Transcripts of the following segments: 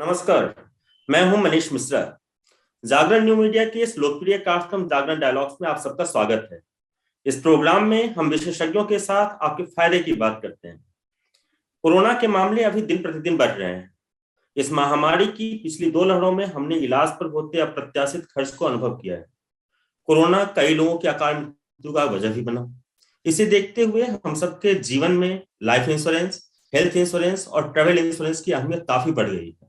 नमस्कार। मैं हूं मनीष मिश्रा। जागरण न्यू मीडिया के इस लोकप्रिय कार्यक्रम जागरण डायलॉग्स में आप सबका स्वागत है। इस प्रोग्राम में हम विशेषज्ञों के साथ आपके फायदे की बात करते हैं। कोरोना के मामले अभी दिन प्रतिदिन बढ़ रहे हैं। इस महामारी की पिछली 2 लहरों में हमने इलाज पर होते अप्रत्याशित खर्च को अनुभव किया है। कोरोना कई लोगों की अकाल मृत्यु का वजह भी बना। इसे देखते हुए हम सबके जीवन में लाइफ इंश्योरेंस, हेल्थ इंश्योरेंस और ट्रेवल इंश्योरेंस की अहमियत काफी बढ़ गई है।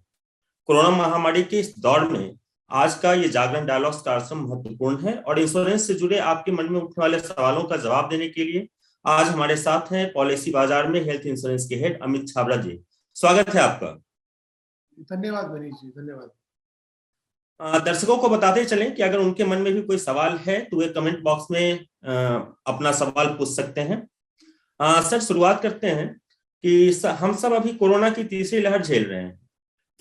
कोरोना महामारी के इस दौर में आज का ये जागरण डायलॉग्स कार्यक्रम महत्वपूर्ण है और इंश्योरेंस से जुड़े आपके मन में उठने वाले सवालों का जवाब देने के लिए आज हमारे साथ हैं पॉलिसी बाजार में हेल्थ इंश्योरेंस के हेड अमित छाबड़ा जी। स्वागत है आपका। धन्यवाद मनीष जी, धन्यवाद। दर्शकों को बताते चलें कि अगर उनके मन में भी कोई सवाल है तो वे कमेंट बॉक्स में अपना सवाल पूछ सकते हैं। सर, शुरुआत करते हैं कि हम सब अभी कोरोना की तीसरी लहर झेल रहे हैं।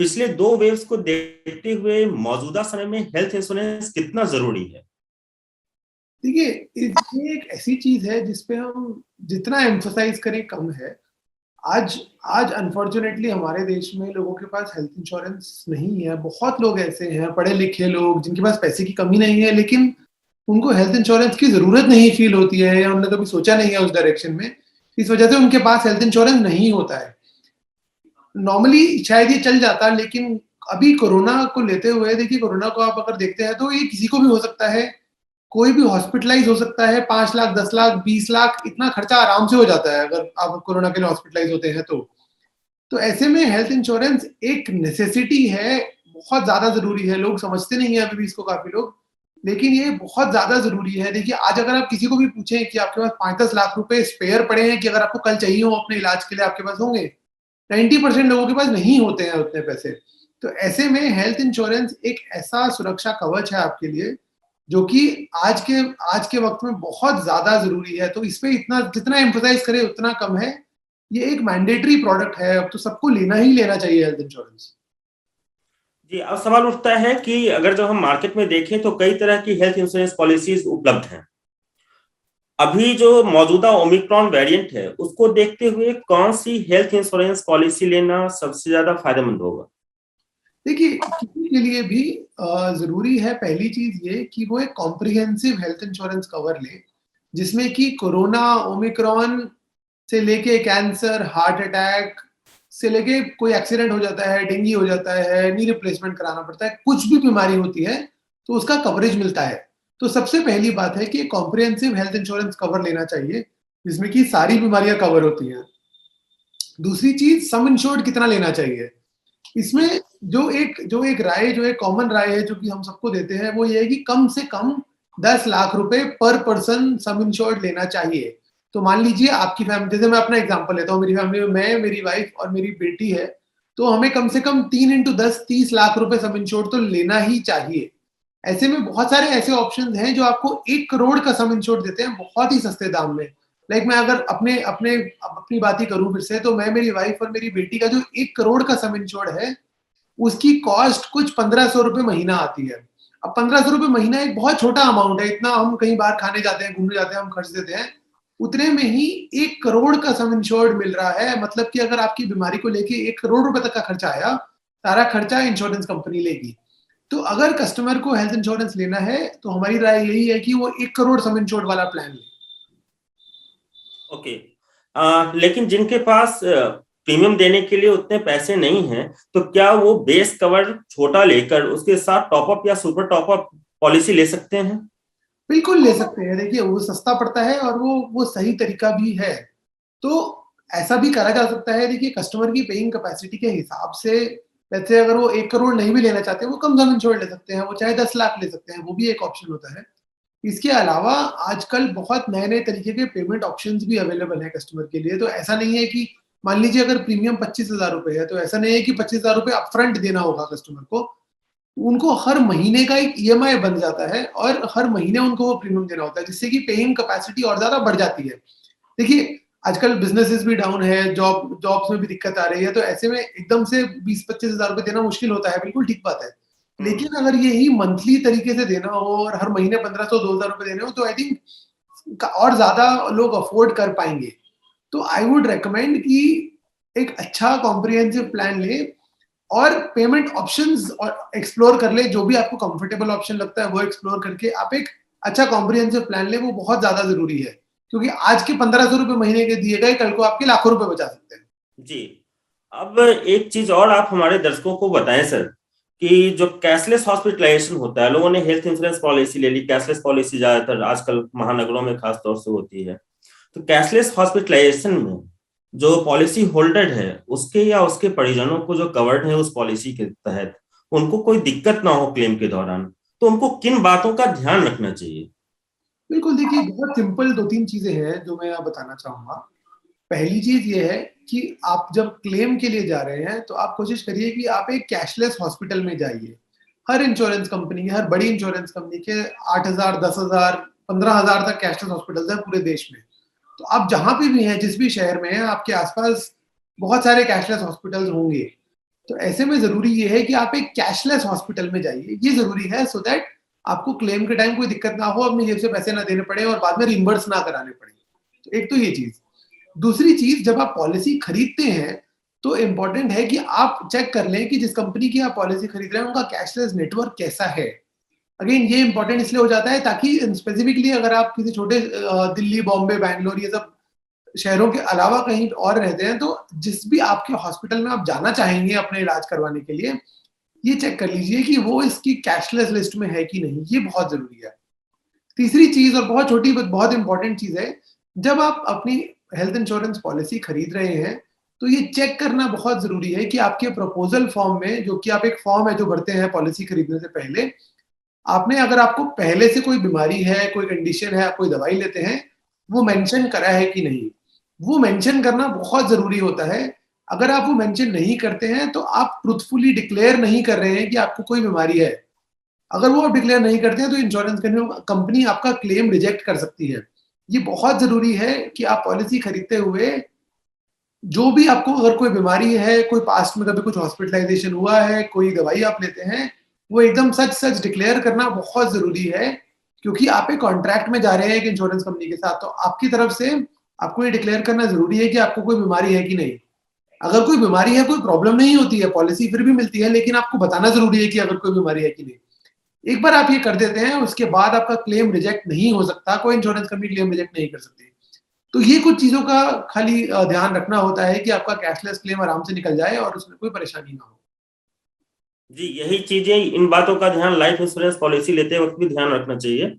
पिछले 2 वेव्स को देखते हुए मौजूदा समय में हेल्थ इंश्योरेंस कितना जरूरी है? देखिए, ये एक ऐसी चीज है जिसपे हम जितना एम्फसाइज करें कम है। आज अनफॉर्चुनेटली हमारे देश में लोगों के पास हेल्थ इंश्योरेंस नहीं है। बहुत लोग ऐसे हैं, पढ़े लिखे लोग, जिनके पास पैसे की कमी नहीं है, लेकिन उनको हेल्थ इंश्योरेंस की जरूरत नहीं फील होती है या उन्होंने कभी सोचा नहीं है उस डायरेक्शन में। इस वजह से उनके पास हेल्थ इंश्योरेंस नहीं होता है। नॉर्मली शायद ये चल जाता, लेकिन अभी कोरोना को लेते हुए देखिए, कोरोना को आप अगर देखते हैं तो ये किसी को भी हो सकता है। कोई भी हॉस्पिटलाइज हो सकता है। 5 लाख, 10 लाख, 20 लाख इतना खर्चा आराम से हो जाता है अगर आप कोरोना के लिए हॉस्पिटलाइज होते हैं तो ऐसे में हेल्थ इंश्योरेंस एक नेसेसिटी है, बहुत ज्यादा जरूरी है। लोग समझते नहीं है अभी भी इसको, काफी लोग, लेकिन ये बहुत ज्यादा जरूरी है। देखिए, आज अगर आप किसी को भी पूछें कि आपके पास 5-10 लाख रुपए स्पेयर पड़े हैं कि अगर आपको कल चाहिए हो अपने इलाज के लिए, आपके पास होंगे? 90% लोगों के पास नहीं होते हैं उतने पैसे। तो ऐसे में हेल्थ इंश्योरेंस एक ऐसा सुरक्षा कवच है आपके लिए, जो कि आज के वक्त में बहुत ज्यादा जरूरी है। तो इस पे इतना जितना एम्फसाइज करे उतना कम है। ये एक मैंडेटरी प्रोडक्ट है, अब तो सबको लेना ही लेना चाहिए हेल्थ इंश्योरेंस। जी, अब सवाल उठता है कि अगर जो हम मार्केट में देखें तो कई तरह की हेल्थ इंश्योरेंस पॉलिसीज उपलब्ध हैं। अभी जो मौजूदा ओमिक्रॉन वेरिएंट है उसको देखते हुए कौन सी हेल्थ इंश्योरेंस पॉलिसी लेना सबसे ज्यादा फायदेमंद होगा? देखिए, किसी के लिए भी जरूरी है पहली चीज ये कि वो एक कॉम्प्रिहेंसिव हेल्थ इंश्योरेंस कवर ले, जिसमें कि कोरोना, ओमिक्रॉन से लेके कैंसर, हार्ट अटैक से लेके कोई एक्सीडेंट हो जाता है, डेंगू हो जाता है, नी रिप्लेसमेंट कराना पड़ता है, कुछ भी बीमारी होती है तो उसका कवरेज मिलता है। तो सबसे पहली बात है कि कॉम्प्रिहेंसिव हेल्थ इंश्योरेंस कवर लेना चाहिए, जिसमें कि सारी बीमारियां कवर होती हैं। दूसरी चीज, सम इंश्योर्ड कितना लेना चाहिए। इसमें जो एक कॉमन राय है जो कि हम सबको देते हैं, वो ये है कि कम से कम 10 लाख रुपए पर पर्सन सम इंश्योर्ड लेना चाहिए। तो मान लीजिए आपकी फैमिली, जैसे मैं अपना एग्जांपल लेता हूँ, मेरी फैमिली में मैं, मेरी वाइफ और मेरी बेटी है, तो हमें कम से कम 3 इंटू 10 30 लाख रुपए सम इंश्योर्ड तो लेना ही चाहिए। ऐसे में बहुत सारे ऐसे ऑप्शन हैं जो आपको 1 करोड़ का सम इंश्योर्ड देते हैं बहुत ही सस्ते दाम में। लाइक मैं अगर अपनी बात ही करूं फिर से, तो मैं, मेरी वाइफ और मेरी बेटी का जो 1 करोड़ का सम इंश्योर्ड है, उसकी कॉस्ट कुछ 1500 रुपए महीना आती है। अब 1500 रुपए महीना एक बहुत छोटा अमाउंट है, इतना हम कहीं बाहर खाने जाते हैं, घूमने जाते हैं, हम खर्च देते हैं। उतने में ही 1 करोड़ का सम इंश्योर्ड मिल रहा है। मतलब कि अगर आपकी बीमारी को लेके 1 करोड़ रुपए तक का खर्चा आया, सारा खर्चा इंश्योरेंस कंपनी लेगी। तो अगर कस्टमर को हेल्थ इंश्योरेंस लेना है तो हमारी राय यही है कि वो 1 करोड़ सम इंश्योर्ड वाला प्लान ले। ओके। लेकिन जिनके पास प्रीमियम देने के लिए उतने पैसे नहीं हैं, तो क्या वो बेस कवर छोटा लेकर उसके साथ टॉपअप या सुपर टॉपअप पॉलिसी ले सकते हैं? बिल्कुल ले सकते हैं। देखिए, वो सस्ता पड़ता है और वो सही तरीका भी है। तो ऐसा भी करा जा सकता है। देखिए, कस्टमर की पेइंग कैपेसिटी के हिसाब से, वैसे अगर वो 1 करोड़ नहीं भी लेना चाहते, वो कम सम इंश्योर्ड ले सकते हैं, वो चाहे 10 लाख ले सकते हैं, वो भी एक ऑप्शन होता है। इसके अलावा आजकल बहुत नए-नए तरीके के पेमेंट ऑप्शंस भी अवेलेबल हैं कस्टमर के लिए। तो ऐसा नहीं है कि, मान लीजिए अगर प्रीमियम 25,000 रुपए है, तो ऐसा नहीं है कि 25,000 रुपए अपफ्रंट देना होगा कस्टमर को। उनको हर महीने का एक ईएमआई बन जाता है और हर महीने उनको वो प्रीमियम देना होता है, जिससे कि पेइंग कैपेसिटी और ज्यादा बढ़ जाती है। देखिए, आजकल बिजनेसेस भी डाउन है, जॉब्स में भी दिक्कत आ रही है, तो ऐसे में एकदम से 20-25,000 रुपए देना मुश्किल होता है, बिल्कुल ठीक बात है। लेकिन अगर यही मंथली तरीके से देना हो और हर महीने 1500-2000 रुपए देने हो, तो आई थिंक और ज्यादा लोग अफोर्ड कर पाएंगे। तो आई वुड रेकमेंड कि एक अच्छा कॉम्प्रिहेंसिव प्लान ले। और पेमेंट ऑप्शंस और एक्सप्लोर कर ले, जो भी आपको कंफर्टेबल ऑप्शन लगता है वो एक्सप्लोर करके आप एक अच्छा कॉम्प्रिहेंसिव प्लान ले, वो बहुत ज्यादा जरूरी है, क्योंकि आज के 1500 रुपए महीने के दिए गए कल को आपके लाखों रुपए बचा सकते हैं। जी, अब एक चीज और आप हमारे दर्शकों को बताएं सर, कि जो कैशलेस हॉस्पिटलाइजेशन होता है, लोगों ने हेल्थ इंश्योरेंस पॉलिसी ले ली, कैशलेस पॉलिसी ज्यादातर आजकल महानगरों में खास तौर से होती है, तो कैशलेस हॉस्पिटलाइजेशन में जो पॉलिसी होल्डर है उसके या उसके परिजनों को जो कवर्ड है उस पॉलिसी के तहत, उनको कोई दिक्कत ना हो क्लेम के दौरान, तो उनको किन बातों का ध्यान रखना चाहिए? बिल्कुल, देखिए बहुत सिंपल 2-3 चीजें हैं जो मैं यहाँ बताना चाहूंगा। पहली चीज ये है कि आप जब क्लेम के लिए जा रहे हैं तो आप कोशिश करिए कि आप एक कैशलेस हॉस्पिटल में जाइए। हर इंश्योरेंस कंपनी के, हर बड़ी इंश्योरेंस कंपनी के 8,000, 10,000, 15,000 तक कैशलेस हॉस्पिटल्स हैं पूरे देश में। तो आप जहां पे भी हैं, जिस भी शहर में हैं, आपके आसपास बहुत सारे कैशलेस हॉस्पिटल्स होंगे। तो ऐसे में जरूरी ये है कि आप एक कैशलेस हॉस्पिटल में जाइए, ये जरूरी है, सो दैट आपको क्लेम के टाइम कोई दिक्कत ना हो, अपनी जेब से पैसे ना देने पड़े और बाद में रिम्बर्स ना कराने पड़े। तो एक तो ये चीज। दूसरी चीज, जब आप पॉलिसी खरीदते हैं तो इम्पोर्टेंट है कि आप चेक कर लें कि जिस कंपनी की आप पॉलिसी खरीद रहे हैं उनका कैशलेस नेटवर्क कैसा है। अगेन ये इंपॉर्टेंट इसलिए हो जाता है ताकि स्पेसिफिकली अगर आप किसी छोटे दिल्ली, बॉम्बे, बैंगलोर, ये सब शहरों के अलावा कहीं और रहते हैं, तो जिस भी आपके हॉस्पिटल में आप जाना चाहेंगे अपने इलाज करवाने के लिए, ये चेक कर लीजिए कि वो इसकी कैशलेस लिस्ट में है कि नहीं, ये बहुत जरूरी है। तीसरी चीज, और बहुत छोटी बट बहुत इंपॉर्टेंट चीज है, जब आप अपनी हेल्थ इंश्योरेंस पॉलिसी खरीद रहे हैं तो ये चेक करना बहुत जरूरी है कि आपके प्रपोजल फॉर्म में, जो कि आप एक फॉर्म है जो भरते हैं पॉलिसी खरीदने से पहले, आपने, अगर आपको पहले से कोई बीमारी है, कोई कंडीशन है, आप कोई दवाई लेते हैं, वो मेंशन करा है कि नहीं। वो मेंशन करना बहुत जरूरी होता है। अगर आप वो मेंशन नहीं करते हैं तो आप ट्रूथफुली डिक्लेयर नहीं कर रहे हैं कि आपको कोई बीमारी है। अगर वो आप डिक्लेयर नहीं करते हैं तो इंश्योरेंस कंपनी आपका क्लेम रिजेक्ट कर सकती है। ये बहुत जरूरी है कि आप पॉलिसी खरीदते हुए जो भी आपको, अगर कोई बीमारी है, कोई पास्ट में कभी कुछ हॉस्पिटलाइजेशन हुआ है, कोई दवाई आप लेते हैं, वो एकदम सच सच डिक्लेयर करना बहुत जरूरी है, क्योंकि आप एक कॉन्ट्रैक्ट में जा रहे हैं एक इंश्योरेंस कंपनी के साथ, तो आपकी तरफ से आपको ये डिक्लेयर करना जरूरी है कि आपको कोई बीमारी है कि नहीं। अगर कोई बीमारी है, कोई प्रॉब्लम नहीं होती है, पॉलिसी फिर भी मिलती है, लेकिन आपको बताना जरूरी है कि अगर कोई बीमारी है कि नहीं। एक बार आप ये कर देते हैं, उसके बाद आपका क्लेम रिजेक्ट नहीं हो सकता, कोई इंश्योरेंस कंपनी क्लेम रिजेक्ट नहीं कर सकती। तो ये कुछ चीजों का खाली ध्यान रखना होता है कि आपका कैशलेस क्लेम आराम से निकल जाए और उसमें कोई परेशानी ना हो। जी, यही चीजें, इन बातों का ध्यान लाइफ इंश्योरेंस पॉलिसी लेते वक्त भी ध्यान रखना चाहिए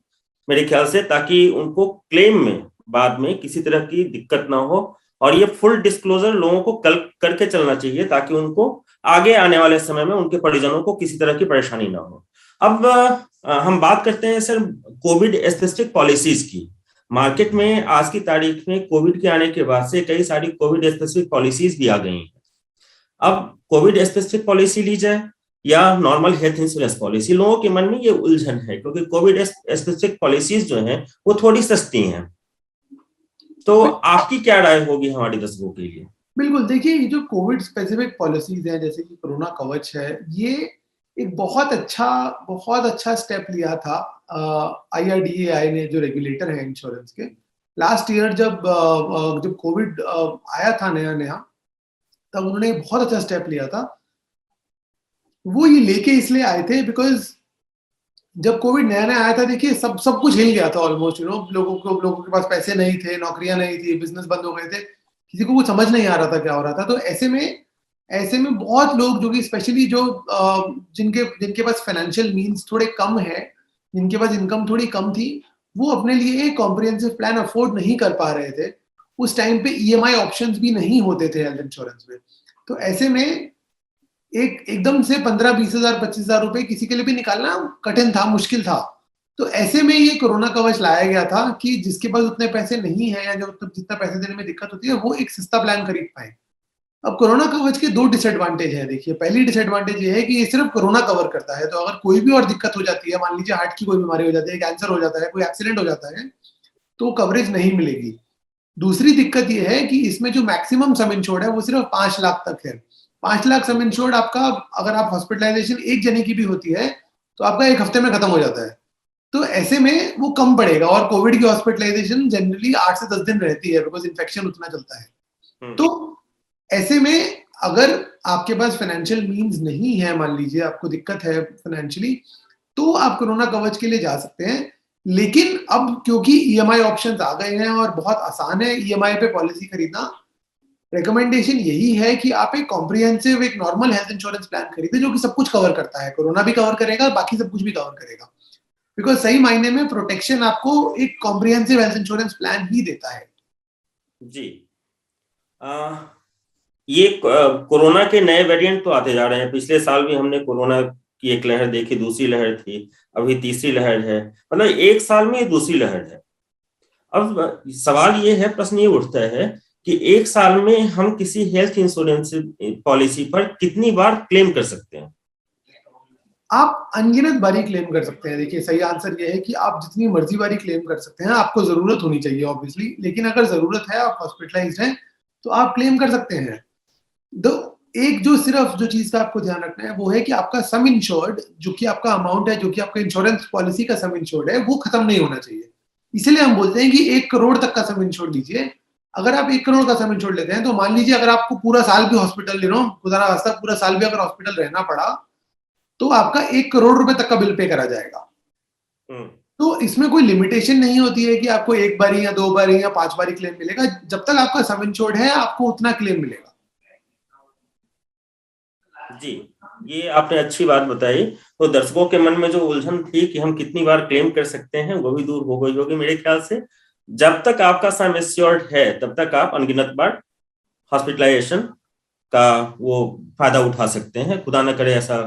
मेरे ख्याल से, ताकि उनको क्लेम में बाद में किसी तरह की दिक्कत ना हो। और ये फुल डिस्क्लोजर लोगों को कल करके चलना चाहिए, ताकि उनको आगे आने वाले समय में उनके परिजनों को किसी तरह की परेशानी ना हो। अब हम बात करते हैं सर कोविड स्पेसिफिक पॉलिसीज की। मार्केट में आज की तारीख में कोविड के आने के बाद से कई सारी कोविड स्पेसिफिक पॉलिसीज भी आ गई हैं। अब कोविड स्पेसिफिक पॉलिसी ली जाए या नॉर्मल हेल्थ इंश्योरेंस पॉलिसी, लोगों के मन में ये उलझन है, क्योंकि कोविड स्पेसिफिक पॉलिसीज जो हैं वो थोड़ी सस्ती हैं। तो आपकी क्या राय होगी हमारे दर्शकों के लिए? बिल्कुल, देखिए ये जो कोविड स्पेसिफिक पॉलिसीज हैं, जैसे कि कोरोना कवच है, ये एक बहुत अच्छा स्टेप लिया था IRDAI ने, जो रेगुलेटर है इंश्योरेंस के। लास्ट ईयर जब कोविड आया था नया नया, तब उन्होंने बहुत अच्छा स्टेप लिया था। वो ये लेके इसलिए आए थे बिकॉज जब कोविड नया नया आया था, देखिए सब कुछ हिल गया था ऑलमोस्ट, लोगों के पास पैसे नहीं थे, नौकरियां नहीं थी, बिजनेस बंद हो गए थे, किसी को कुछ समझ नहीं आ रहा था क्या हो रहा था। तो ऐसे में बहुत लोग, जो कि स्पेशली जो जिनके जिनके पास फाइनेंशियल मींस थोड़े कम है, जिनके पास इनकम थोड़ी कम थी, वो अपने लिए एक कॉम्प्रिहेंसिव प्लान अफोर्ड नहीं कर पा रहे थे। उस टाइम पे EMI ऑप्शंस भी नहीं होते थे हेल्थ इंश्योरेंस में। तो ऐसे में एकदम से 15-20 हजार, 25 हजार रुपए किसी के लिए भी निकालना कठिन था, मुश्किल था। तो ऐसे में ये कोरोना कवच लाया गया था कि जिसके पास उतने पैसे नहीं है, या जो जितना पैसे देने में दिक्कत होती है, वो एक सस्ता प्लान खरीद पाए। अब कोरोना कवच के 2 डिसएडवांटेज है। देखिए, पहली डिसएडवांटेज ये है कि ये सिर्फ कोरोना कवर करता है, तो अगर कोई भी और दिक्कत हो जाती है, मान लीजिए हार्ट की कोई बीमारी हो जाती है, कैंसर हो जाता है, कोई एक्सीडेंट हो जाता है, तो कवरेज नहीं मिलेगी। दूसरी दिक्कत ये है कि इसमें जो मैक्सिमम सम इंश्योर्ड है वो सिर्फ 5 लाख तक है। 5 लाख सम इंश्योर्ड आपका, अगर आप हॉस्पिटलाइजेशन एक जने की भी होती है तो आपका 1 हफ्ते में खत्म हो जाता है। तो ऐसे में वो कम पड़ेगा, और कोविड की हॉस्पिटलाइजेशन जनरली 8 से 10 दिन रहती है, बिकॉज इन्फेक्शन उतना चलता है। तो ऐसे में अगर आपके पास फाइनेंशियल मीन्स नहीं है, मान लीजिए आपको दिक्कत है फाइनेंशियली, तो आप कोरोना कवच के लिए जा सकते हैं। लेकिन अब क्योंकि ईएमआई ऑप्शंस आ गए हैं और बहुत आसान है ईएमआई पे पॉलिसी खरीदना, रिकमेंडेशन यही है कि आप एक कॉम्प्रिहेंसिव, एक नॉर्मल हेल्थ इंश्योरेंस प्लान खरीदें जो कि सब कुछ कवर करता है, कोरोना भी कवर करेगा, बाकी सब कुछ भी कवर करेगा। बिकॉज सही मायने में प्रोटेक्शन आपको एक कॉम्प्रिहेंसिव हेल्थ इंश्योरेंस प्लान ही देता है। जी। ये कोरोना के नए वेरिएंट तो आते जा रहे हैं। पिछले साल भी हमने कोरोना की एक लहर देखी, दूसरी लहर थी, अभी तीसरी लहर है, मतलब एक साल में ये दूसरी लहर है। अब सवाल ये है, प्रश्न ये उठता है कि एक साल में हम किसी हेल्थ इंश्योरेंस पॉलिसी पर कितनी बार क्लेम कर सकते हैं? आप अनगिनत बारी क्लेम कर सकते हैं। देखिए, सही आंसर ये है कि आप जितनी मर्जी बारी क्लेम कर सकते हैं, आपको जरूरत होनी चाहिए ऑब्वियसली, लेकिन अगर जरूरत है, आप हॉस्पिटलाइज्ड हैं, तो आप क्लेम कर सकते हैं। दो एक जो सिर्फ जो चीज का आपको ध्यान रखना है वो है कि आपका सम इंश्योर्ड, जो कि आपका अमाउंट है, जो कि आपका इंश्योरेंस पॉलिसी का सम इंश्योर्ड है, वो खत्म नहीं होना चाहिए। इसलिए हम बोलते हैं कि 1 करोड़ तक का सम इंश्योर्ड लीजिए। अगर आप 1 करोड़ का सम इंश्योर्ड लेते हैं, तो मान लीजिए अगर आपको पूरा साल भी हॉस्पिटल, खुदा ना वास्ता पूरा साल भी अगर हॉस्पिटल रहना पड़ा, तो आपका 1 करोड़ रुपए तक का बिल पे करा जाएगा। तो इसमें कोई लिमिटेशन नहीं होती है कि आपको 1 बारी या 2 बारी या 5 बारी क्लेम मिलेगा। जब तक आपका सम इंश्योर्ड है, आपको उतना क्लेम मिलेगा। जी, ये आपने अच्छी बात बताई। तो दर्शकों के मन में जो उलझन थी कि हम कितनी बार क्लेम कर सकते हैं, वो भी दूर हो गई होगी मेरे ख्याल से। जब तक आपका सम एश्योर्ड है, तब तक आप अनगिनत बार हॉस्पिटलाइजेशन का वो फायदा उठा सकते हैं। खुदा न करे ऐसा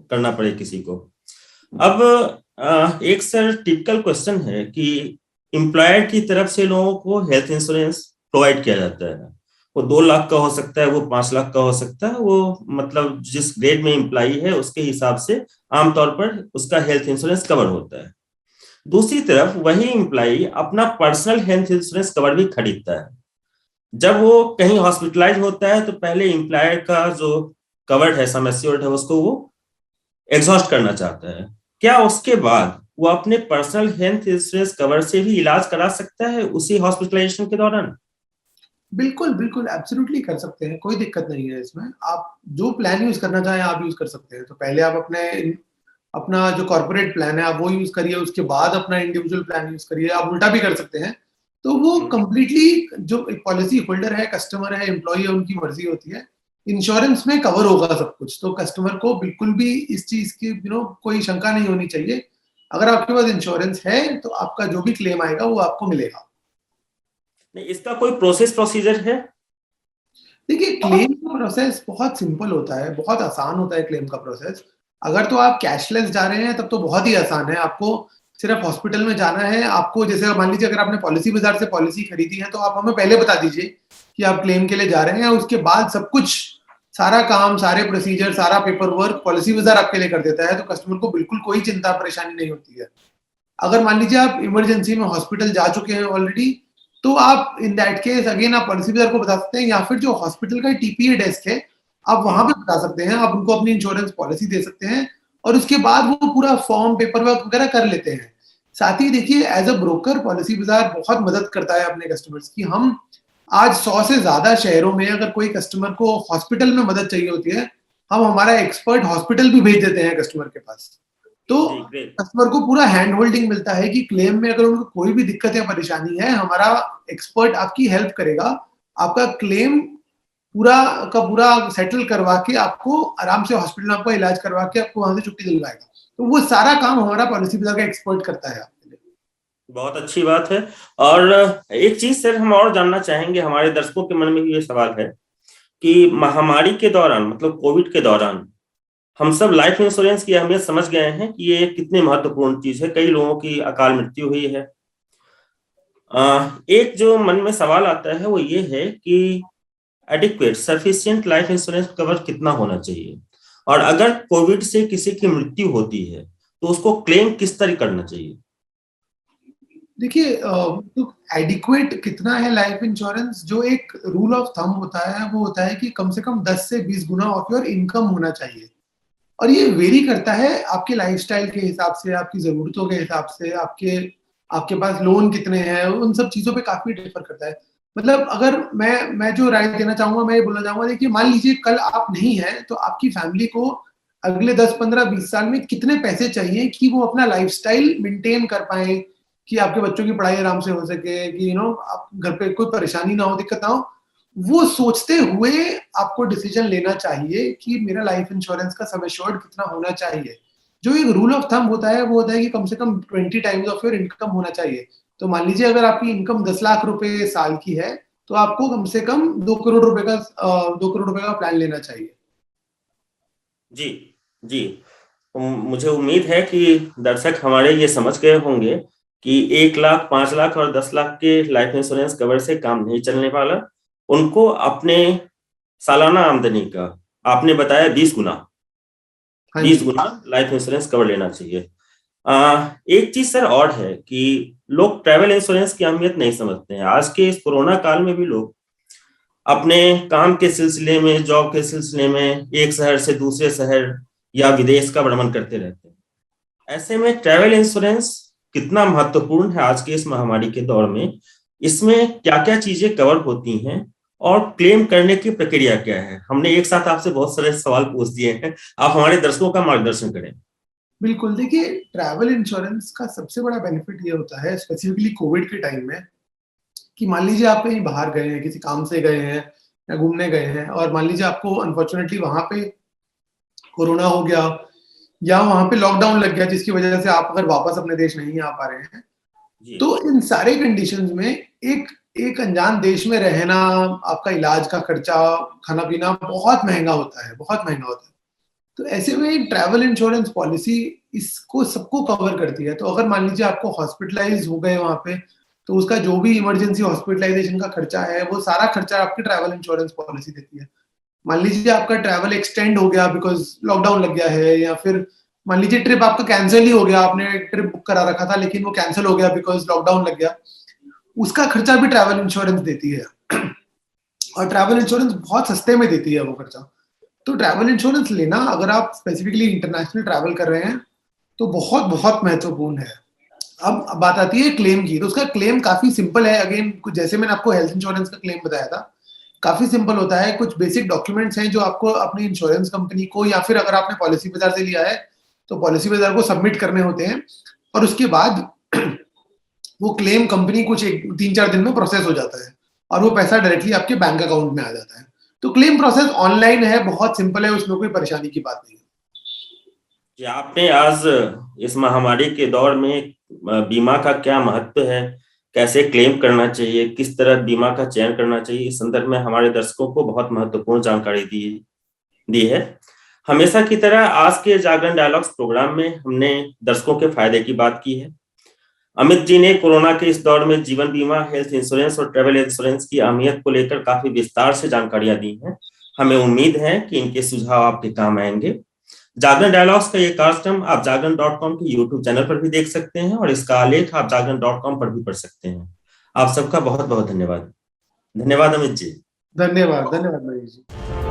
करना पड़े किसी को। अब एक सर टिपिकल क्वेश्चन है कि एम्प्लॉयर की तरफ से लोगों को हेल्थ इंश्योरेंस प्रोवाइड किया जाता है। वो 2 लाख का हो सकता है, वो 5 लाख का हो सकता है, वो मतलब जिस ग्रेड में एम्प्लॉई है उसके हिसाब से आमतौर पर उसका हेल्थ इंश्योरेंस कवर होता है। दूसरी तरफ वही एम्प्लॉई अपना पर्सनल हेल्थ इंश्योरेंस कवर भी खरीदता है। जब वो कहीं हॉस्पिटलाइज होता है, तो पहले एम्प्लॉयर का जो कवर्ड है, सम एश्योर्ड है, उसको वो एग्जॉस्ट करना चाहता है। क्या उसके बाद वो अपने पर्सनल हेल्थ इंश्योरेंस कवर से भी इलाज करा सकता है उसी हॉस्पिटलाइजेशन के दौरान? बिल्कुल, बिल्कुल, एब्सोल्युटली कर सकते हैं, कोई दिक्कत नहीं है इसमें। आप जो प्लान यूज़ करना चाहें, आप यूज़ कर सकते हैं। तो पहले आप अपना जो कॉर्पोरेट प्लान है, आप वो यूज़ करिए, उसके बाद अपना इंडिविजुअल प्लान यूज़ करिए। आप उल्टा भी कर सकते हैं। तो वो कंप्लीटली जो एक पॉलिसी होल्डर है, कस्टमर है, एम्प्लॉयी है, उनकी मर्ज़ी होती है। इंश्योरेंस में कवर होगा सब कुछ, तो कस्टमर को बिल्कुल भी इस चीज़ की कोई शंका नहीं होनी चाहिए। अगर आपके पास इंश्योरेंस है, तो आपका जो भी क्लेम आएगा, वो आपको मिलेगा। नहीं, इसका कोई प्रोसीजर है? देखिए, क्लेम का प्रोसेस बहुत सिंपल होता है, बहुत आसान होता है क्लेम का प्रोसेस। अगर तो आप कैशलेस जा रहे हैं, तब तो बहुत ही आसान है। आपको सिर्फ हॉस्पिटल में जाना है। आपको जैसे मान लीजिए अगर आपने पॉलिसी बाजार से पॉलिसी खरीदी है, तो आप हमें पहले बता दीजिए कि आप क्लेम के लिए जा रहे हैं। उसके बाद सब कुछ, सारा काम, सारे प्रोसीजर, सारा पेपर वर्क पॉलिसी बाजार आपके लिए कर देता है। तो कस्टमर को बिल्कुल कोई चिंता परेशानी नहीं होती है। अगर मान लीजिए आप इमरजेंसी में हॉस्पिटल जा चुके हैं ऑलरेडी, तो आप इन दैट केस अगेन आप पॉलिसी बाजार को बता सकते हैं, या फिर जो हॉस्पिटल का टीपीए डेस्क है, आप वहां पे बता सकते हैं। आप उनको अपनी इंश्योरेंस पॉलिसी दे सकते हैं, और उसके बाद वो पूरा फॉर्म, पेपर वर्क वगैरह कर लेते हैं। साथ ही देखिए, एज अ ब्रोकर पॉलिसी बाजार बहुत मदद करता है अपने कस्टमर्स की। हम आज 100 से ज्यादा शहरों में अगर कोई कस्टमर को हॉस्पिटल में मदद चाहिए होती है, हम हमारा एक्सपर्ट हॉस्पिटल भी भेज देते हैं कस्टमर के पास। तो कस्टमर को पूरा हैंड होल्डिंग मिलता है कि क्लेम में अगर उनको कोई भी दिक्कत या परेशानी है, हमारा एक्सपर्ट आपकी हेल्प करेगा। आपका क्लेम पूरा का पूरा सेटल करवा के आपको आराम से हॉस्पिटल में आपका इलाज करवा के आपको वहां से छुट्टी दिलवाएगा। तो वो सारा काम हमारा पॉलिसी बाजार का एक्सपर्ट करता है आपके लिए। बहुत अच्छी बात है। और एक चीज सर हम और जानना चाहेंगे, हमारे दर्शकों के मन में भी ये सवाल है कि महामारी के दौरान, मतलब कोविड के दौरान, हम सब लाइफ इंश्योरेंस की अहमियत समझ गए हैं कि ये कितनी महत्वपूर्ण चीज है। कई लोगों की अकाल मृत्यु हुई है। एक जो मन में सवाल आता है वो ये है कि adequate sufficient life insurance cover कितना होना चाहिए, और अगर कोविड से किसी की मृत्यु होती है तो उसको क्लेम किस तरह करना चाहिए? देखिए, तो एडिक्वेट कितना है लाइफ इंश्योरेंस, जो एक रूल ऑफ थंब होता है वो होता है कि कम से कम 10 से 20 गुना ऑफ योर इनकम होना चाहिए। और ये वेरी करता है आपके लाइफस्टाइल के हिसाब से, आपकी जरूरतों के हिसाब से, आपके आपके पास लोन कितने हैं, उन सब चीजों पे काफी डिफर करता है। मतलब अगर मैं जो राय देना चाहूंगा, मैं ये बोलना चाहूंगा, देखिए मान लीजिए कल आप नहीं है तो आपकी फैमिली को अगले 10-15-20 साल में कितने पैसे चाहिए कि वो अपना लाइफस्टाइल मेंटेन कर पाए, कि आपके बच्चों की पढ़ाई आराम से हो सके, कि आप घर पे कोई परेशानी ना हो, दिक्कत ना हो। वो सोचते हुए आपको डिसीजन लेना चाहिए कि मेरा लाइफ इंश्योरेंस का सम एश्योर्ड कितना होना चाहिए। जो एक रूल ऑफ थंब होता है वो होता है कि कम से कम 20 टाइम्स ऑफ योर इनकम होना चाहिए। तो मान लीजिए अगर आपकी इनकम 10 लाख रुपए साल की है, तो आपको कम से कम 2 करोड़ रुपए का 2 करोड़ रुपए का प्लान लेना चाहिए। जी जी। मुझे उम्मीद है कि दर्शक हमारे ये समझ गए होंगे कि 1 लाख, 5 लाख और 10 लाख के लाइफ इंश्योरेंस कवर से काम नहीं चलने वाला। उनको अपने सालाना आमदनी का, आपने बताया 20 गुना, हाँ 20 गुना लाइफ इंश्योरेंस कवर लेना चाहिए। एक चीज सर और है कि लोग ट्रैवल इंश्योरेंस की अहमियत नहीं समझते हैं। आज के इस कोरोना काल में भी लोग अपने काम के सिलसिले में, जॉब के सिलसिले में एक शहर से दूसरे शहर या विदेश का भ्रमण करते रहते हैं। ऐसे में ट्रैवल इंश्योरेंस कितना महत्वपूर्ण है आज के इस महामारी के दौर में, इसमें क्या क्या चीजें कवर होती हैं और क्लेम करने की प्रक्रिया क्या है? हमने एक साथ आपसे बहुत सारे सवाल पूछ दिए हैं, आप हमारे दर्शकों का मार्गदर्शन करें। बिल्कुल, देखिए ट्रैवल इंश्योरेंस का सबसे बड़ा बेनिफिट ये होता है स्पेसिफिकली कोविड के टाइम में, कि मान लीजिए आप कहीं बाहर गए हैं, किसी काम से गए हैं या घूमने गए हैं, और मान लीजिए आपको अनफॉर्चुनेटली वहां पे कोरोना हो गया या वहां पे लॉकडाउन लग गया, जिसकी वजह से आप अगर वापस अपने देश नहीं आ पा रहे हैं, जी तो इन सारे कंडीशंस में एक एक अनजान देश में रहना, आपका इलाज का खर्चा, खाना पीना बहुत महंगा होता है, बहुत महंगा होता है। तो ऐसे में ट्रैवल इंश्योरेंस पॉलिसी इसको सबको कवर करती है। तो अगर मान लीजिए आपको हॉस्पिटलाइज हो गए वहां पे, तो उसका जो भी इमरजेंसी हॉस्पिटलाइजेशन का खर्चा है, वो सारा खर्चा आपकी ट्रैवल इंश्योरेंस पॉलिसी देती है। मान लीजिए आपका ट्रैवल एक्सटेंड हो गया बिकॉज लॉकडाउन लग गया है, या फिर मान लीजिए ट्रिप आपका कैंसिल ही हो गया, आपने ट्रिप बुक करा रखा था लेकिन वो कैंसिल हो गया बिकॉज लॉकडाउन लग गया, उसका खर्चा भी ट्रैवल इंश्योरेंस देती है। और ट्रैवल इंश्योरेंस बहुत सस्ते में देती है वो खर्चा। तो ट्रैवल इंश्योरेंस लेना, अगर आप स्पेसिफिकली इंटरनेशनल ट्रैवल कर रहे हैं, तो बहुत बहुत महत्वपूर्ण है। अब बात आती है क्लेम की, तो उसका क्लेम काफी सिंपल है। अगेन, कुछ जैसे मैंने आपको हेल्थ इंश्योरेंस का क्लेम बताया था, काफी सिंपल होता है। कुछ बेसिक डॉक्यूमेंट्स हैं जो आपको अपनी इंश्योरेंस कंपनी को, या फिर अगर आपने पॉलिसी बाजार से लिया है तो पॉलिसी बाजार को सबमिट करने होते हैं, और उसके बाद वो क्लेम कंपनी कुछ 3-4 दिन में प्रोसेस हो जाता है और वो पैसा डायरेक्टली आपके बैंक अकाउंट में आ जाता है। तो क्लेम प्रोसेस ऑनलाइन है, बहुत सिंपल है, उसमें कोई परेशानी की बात नहीं है। जी, आपने आज इस महामारी के दौर में बीमा का क्या महत्व है, कैसे क्लेम करना चाहिए, किस तरह बीमा का चयन करना चाहिए, इस संदर्भ में हमारे दर्शकों को बहुत महत्वपूर्ण जानकारी दी है। हमेशा की तरह आज के जागरण डायलॉग्स प्रोग्राम में हमने दर्शकों के फायदे की बात की है। अमित जी ने कोरोना के इस दौर में जीवन बीमा, हेल्थ इंश्योरेंस और ट्रेवल इंश्योरेंस की अहमियत को लेकर काफी विस्तार से जानकारियां दी हैं। हमें उम्मीद है कि इनके सुझाव आपके काम आएंगे। जागरण डायलॉग्स का ये कार्यक्रम आप जागरण.com के यूट्यूब चैनल पर भी देख सकते हैं और इसका आलेख आप जागरण.com पर भी पढ़ सकते हैं। आप सबका बहुत बहुत धन्यवाद। धन्यवाद अमित जी। धन्यवाद, धन्यवाद मनीष जी।